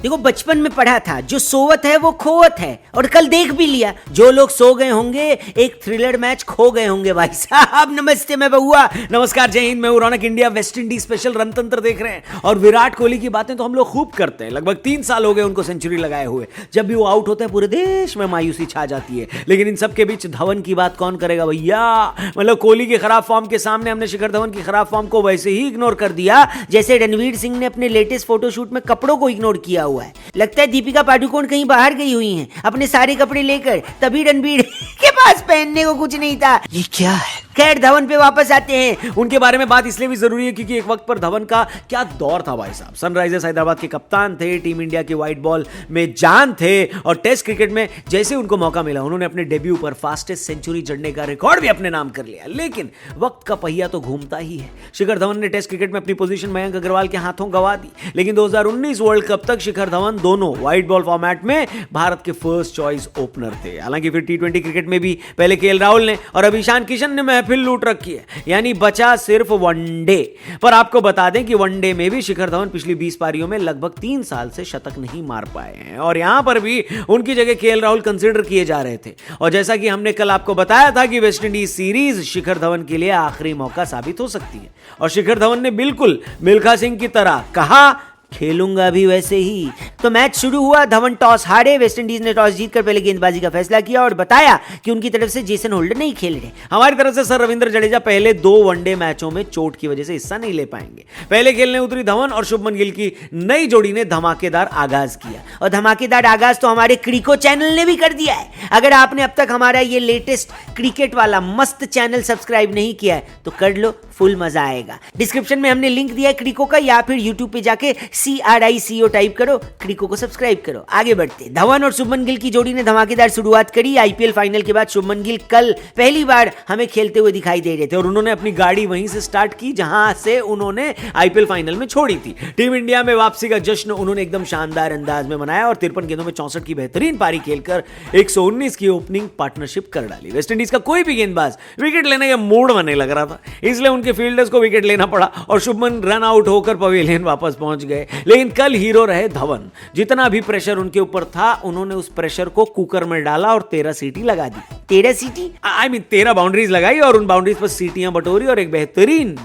देखो बचपन में पढ़ा था, जो सोवत है वो खोवत है, और कल देख भी लिया, जो लोग सो गए होंगे एक थ्रिलर मैच खो गए होंगे। भाई साहब नमस्ते, मैं बहुआ, नमस्कार, जय हिंद, मैं हूं रौनक। India West Indies special Rantantra देख रहे हैं, और विराट कोहली की बातें तो हम लोग खूब करते हैं। लगभग 3 साल हो गए उनको सेंचुरी लगाए हुए। जब भी वो आउट होते हैं पूरे देश में मायूसी छा जाती है, लेकिन इन सब के बीच धवन की बात कौन करेगा भैया। मतलब कोहली के खराब फॉर्म के सामने हमने शिखर धवन की खराब फॉर्म को वैसे ही इग्नोर कर दिया जैसे रणवीर सिंह ने अपने लेटेस्ट फोटोशूट में कपड़ों को इग्नोर किया हुआ है। लगता है दीपिका पादुकोण कहीं बाहर गई हुई हैं अपने सारे कपड़े लेकर, तभी रणवीर के पास पहनने को कुछ नहीं था। ये क्या है? खैर धवन पे वापस आते हैं। उनके बारे में बात इसलिए भी जरूरी है क्योंकि एक वक्त पर धवन का क्या दौर था भाई साहब। सनराइजर्स हैदराबाद के कप्तान थे, टीम इंडिया की व्हाइट बॉल में जान थे, और टेस्ट क्रिकेट में जैसे उनको मौका मिला उन्होंने अपने डेब्यू पर फास्टेस्ट सेंचुरी जड़ने का रिकॉर्ड भी अपने नाम कर लिया। लेकिन वक्त का पहिया तो घूमता ही है। शिखर धवन ने टेस्ट क्रिकेट में अपनी पोजीशन मयंक अग्रवाल के हाथों गंवा दी, लेकिन 2019 वर्ल्ड कप तक शिखर धवन दोनों व्हाइट बॉल फॉर्मेट में भारत के फर्स्ट चॉइस ओपनर थे। हालांकि फिर T20 क्रिकेट में भी पहले केएल राहुल ने और अब ईशान किशन ने महफिल लूट रखी है, यानी बचा सिर्फ वनडे। पर आपको बता दें कि वनडे में भी शिखर धवन पिछली 20 पारियों में लगभग 3 साल से शतक नहीं मार पाए हैं, और यहां पर भी उनकी जगह केएल राहुल कंसीडर किए जा रहे थे। और जैसा कि हमने कल आपको बताया था कि West Indies series Shikhar Dhawan के लिए आखिरी मौका साबित हो सकती है, और शिखर धवन ने बिल्कुल मिल्खा सिंह की तरह कहा खेलूंगा भी वैसे ही। तो मैच शुरू हुआ, धवन टॉस हारे। वेस्ट इंडीज ने टॉस जीतकर पहले गेंदबाजी का फैसला किया और बताया कि उनकी तरफ से जेसन होल्डर नहीं खेल रहे। हमारी तरफ से सर रविंद्र जडेजा पहले 2 वनडे मैचों में चोट की वजह से हिस्सा नहीं ले पाएंगे। पहले खेलने उतरी धवन और शुभमन गिल की नई जोड़ी ने धमाकेदार आगाज किया, और धमाकेदार आगाज तो हमारे क्रिको चैनल ने भी कर दिया है। अगर आपने अब तक हमारा ये लेटेस्ट क्रिकेट वाला मस्त चैनल सब्सक्राइब नहीं किया है तो कर लो, फुल मजा आएगा। डिस्क्रिप्शन में हमने लिंक दिया है क्रिको का, या फिर यूट्यूब पे जाके CRICO टाइप करो, क्रिको को सब्सक्राइब करो। आगे बढ़ते, धवन और शुभमन गिल की जोड़ी ने धमाकेदार शुरुआत करी। आईपीएल फाइनल के बाद शुभमन गिल कल पहली बार हमें खेलते हुए दिखाई दे रहे थे, और उन्होंने अपनी गाड़ी वहीं से स्टार्ट की जहां से उन्होंने आईपीएल फाइनल में छोड़ी थी। टीम इंडिया में वापसी का जश्न उन्होंने एकदम शानदार अंदाज में मनाया, और 53 गेंदों में 64 की बेहतरीन पारी खेलकर 119 की ओपनिंग पार्टनरशिप कर डाली। वेस्टइंडीज का कोई भी गेंदबाज विकेट लेने के मूड में नहीं लग रहा था, इसलिए उनके फील्डर्स को विकेट लेना पड़ा, और शुभमन रन आउट होकर पवेलियन वापस पहुंच गए। लेकिन कल हीरो रहे धवन। जितना भी प्रेशर उनके ऊपर था उन्होंने उस प्रेशर को कुकर में डाला और 13 सीटी लगा दी। 13 सीटी, 13 बाउंड्रीज लगाई, और उन बाउंड्रीज पर सीटियां बटोरी, और एक बेहतरीन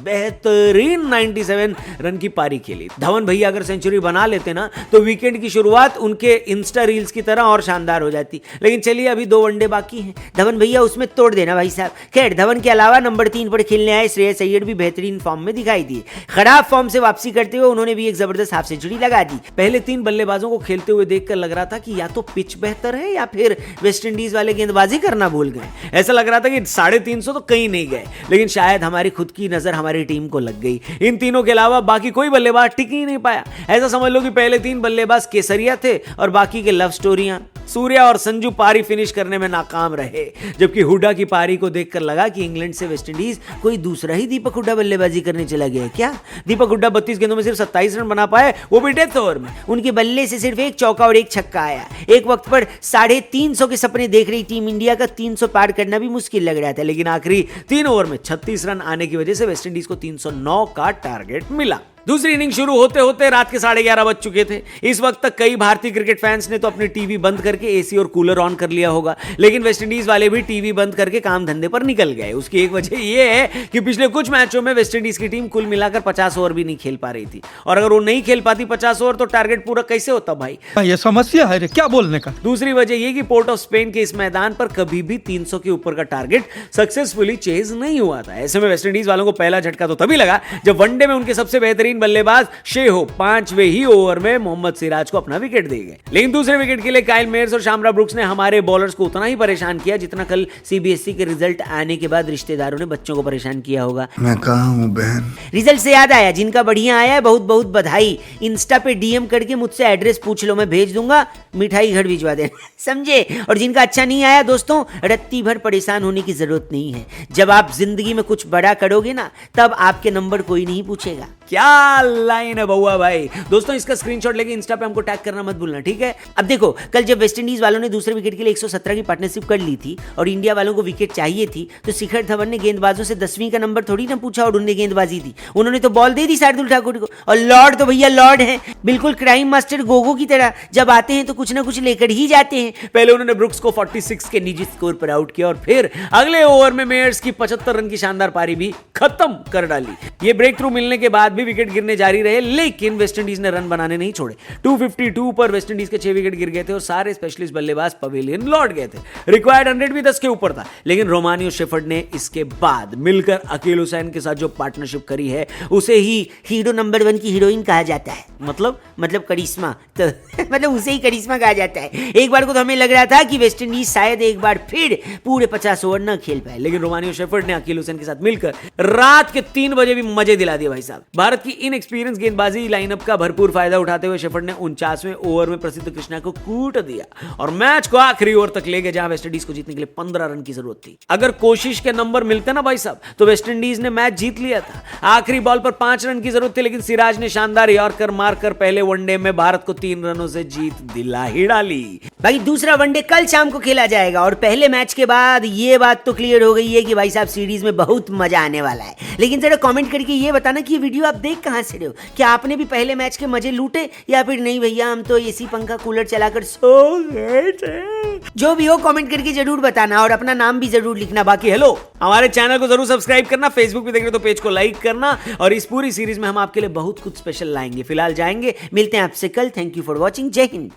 97 रन की पारी खेली। धवन भैया अगर सेंचुरी बना लेते ना तो वीकेंड की शुरुआत उनके इंस्टा रील्स की तरह और शानदार हो जाती। लेकिन चलिए अभी 2 वनडे बाकी हैं, धवन भैया उसमें तोड़ देना भाई साहब। खैर धवन के अलावा नंबर 3 पर खेलने आए श्रेयस अय्यर भी बेहतरीन फॉर्म में दिखाई दिए। खराब फॉर्म से वापसी करते हुए उन्होंने भी एक जबरदस्त हाफ सेंचुरी लगा दी। पहले 3 बल्लेबाजों को खेलते हुए देखकर लग रहा था कि या तो पिच बेहतर है या फिर वेस्ट इंडीज वाले गेंदबाजी करना भूल गए। ऐसा लग रहा था कि 350 तो कहीं नहीं गए, लेकिन शायद हमारी खुद की नजर हमारी टीम को लग गई। इन तीनों के अलावा बाकी कोई बल्लेबाज टिक ही नहीं पाया। ऐसा समझ लो कि पहले 3 बल्लेबाज केसरिया थे और बाकी के लव स्टोरियां। सूर्या और संजू पारी फिनिश करने में नाकाम रहे, जबकि हुड्डा की पारी को देखकर लगा कि इंग्लैंड से वेस्टइंडीज कोई दूसरा ही दीपक हुड्डा बल्लेबाजी करने चला गया है क्या। दीपक हुड्डा 32 गेंदों में सिर्फ 27 रन बना पाए, वो भी डेथ ओवर में। उनके बल्ले से सिर्फ 1 चौका और 1 छक्का आया। एक वक्त पर 350 के सपने देख रही टीम इंडिया का 300 पार करना भी मुश्किल लग रहा था, लेकिन आखिरी 3 ओवर में 36 रन आने की वजह से वेस्टइंडीज को 309 का टारगेट मिला। दूसरी इनिंग शुरू होते होते रात के 11:30 बज चुके थे। इस वक्त तक कई भारतीय क्रिकेट फैंस ने तो अपने टीवी बंद करके एसी और कूलर ऑन कर लिया होगा, लेकिन वेस्टइंडीज वाले भी टीवी बंद करके काम धंधे पर निकल गए। उसकी एक वजह यह है कि पिछले कुछ मैचों में वेस्टइंडीज की टीम कुल मिलाकर 50 ओवर भी नहीं खेल पा रही थी, और अगर वो नहीं खेल पाती 50 ओवर तो टारगेट पूरा कैसे होता भाई। ये समस्या है रे, क्या बोलने का। दूसरी वजह यह कि पोर्ट ऑफ स्पेन के इस मैदान पर कभी भी 300 के ऊपर का टारगेट सक्सेसफुली चेज नहीं हुआ था। ऐसे में वेस्टइंडीज वालों को पहला झटका तो तभी लगा जब वनडे में उनके सबसे बेहतरीन बल्लेबाज शेहो 5वें ही ओवर में मोहम्मद सिराज को अपना विकेट दे गए। लेकिन दूसरे विकेट के लिए काइल मेयर्स और शामरा ब्रुक्स ने हमारे बॉलर्स को उतना ही परेशान किया जितना कल सीबीएसई के रिजल्ट आने के बाद रिश्तेदारों ने बच्चों को परेशान किया होगा। मैं कहाँ हूँ बहन। रिजल्ट से याद आया, जिनका बढ़िया आया है बहुत बहुत बधाई। इंस्टा पे डीएम करके मुझसे एड्रेस पूछ लो, मैं भेज दूंगा, मिठाई घर भिजवा देना, समझे। और जिनका अच्छा नहीं आया दोस्तों, रत्ती भर परेशान होने की जरूरत नहीं है। जब आप जिंदगी में कुछ बड़ा करोगे ना, तब आपके नंबर कोई नहीं पूछेगा। क्या क्या लाइन है बउआ भाई। दोस्तों इसका स्क्रीनशॉट लेके इंस्टा पे हमको टैग करना मत भूलना, ठीक है। अब देखो कल जब वेस्ट इंडीज वालों ने दूसरे विकेट के लिए 117 की पार्टनरशिप कर ली थी और इंडिया वालों को विकेट चाहिए थी, तो शिखर धवन ने गेंदबाजों से 10वीं का नंबर थोड़ी ना पूछा और उन्हें गेंदबाजी दी। उन्होंने तो बॉल दे दी शार्दुल ठाकुर को। और लॉर्ड तो भैया लॉर्ड है, बिल्कुल क्राइम मास्टर गोगो की तरह। जब आते हैं तो कुछ ना कुछ लेकर ही जाते हैं। पहले उन्होंने ब्रुक्स को 46 के निजी स्कोर पर आउट किया और फिर अगले ओवर में मेयर्स की 75 रन की शानदार पारी भी खत्म कर डाली। ये ब्रेक थ्रू मिलने के बाद भी विकेट गिरने जारी रहे, लेकिन वेस्टइंडीज ने रन बनाने नहीं छोड़े। 252 पर वेस्टइंडीज के 6 विकेट गिर गए थे और सारे स्पेशलिस्ट बल्लेबाज पवेलियन लौट गए थे। रिक्वायर्ड 100 भी 10 के ऊपर था, लेकिन रोमानियो शेफर्ड ने इसके बाद मिलकर अकील हुसैन के साथ जो पार्टनरशिप करी है उसे ही हीरो नंबर 1 की हीरोइन कहा जाता है। मतलब करिश्मा, तो मतलब उसे ही करिश्मा कहा जाता है। एक बार को तो हमें लग रहा था कि वेस्टइंडीज शायद एक बार फिर पूरे 50 ओवर न खेल पाए, लेकिन रोमानियो शेफर्ड ने अकील हुसैन के साथ मिलकर रात के 3 बजे भी मजे दिला दिए भाई साहब। भारत की इनएक्सपीरियंस गेंदबाजी लाइनअप का भरपूर फायदा उठाते हुए शेफर्ड ने 49वें ओवर में प्रसिद्ध कृष्णा को कूट दिया और मैच को आखिरी ओवर तक ले गए, जहां वेस्टइंडीज को जीतने के लिए 15 रन की जरूरत थी। अगर कोशिश के नंबर मिलते ना भाई साहब तो वेस्टइंडीज ने मैच जीत लिया था। आखिरी बॉल पर 5 रन की जरूरत थी, लेकिन सिराज ने शानदार यॉर्कर मारकर पहले वनडे में भारत को 3 रनों से जीत दिला ही डाली। भाई दूसरा वनडे कल शाम को खेला जाएगा और पहले मैच के बाद ये बात तो क्लियर हो गई है कि भाई साहब सीरीज में बहुत मजा आने वाला है। लेकिन जरा कमेंट करके ये बताना कि ये वीडियो आप देख कहां से रहे हो। क्या आपने भी पहले मैच के मजे लूटे या फिर नहीं भैया हम तो एसी पंखा कूलर चलाकर सो गए थे। जो भी हो कमेंट करके जरूर बताना और अपना नाम भी जरूर लिखना। बाकी हेलो, हमारे चैनल को जरूर सब्सक्राइब करना, फेसबुक पे देख रहे हो तो पेज को लाइक करना और इस पूरी सीरीज में हम आपके लिए बहुत कुछ स्पेशल लाएंगे। फिलहाल जाएंगे, मिलते हैं आपसे कल। Thank you for watching. जय हिंद।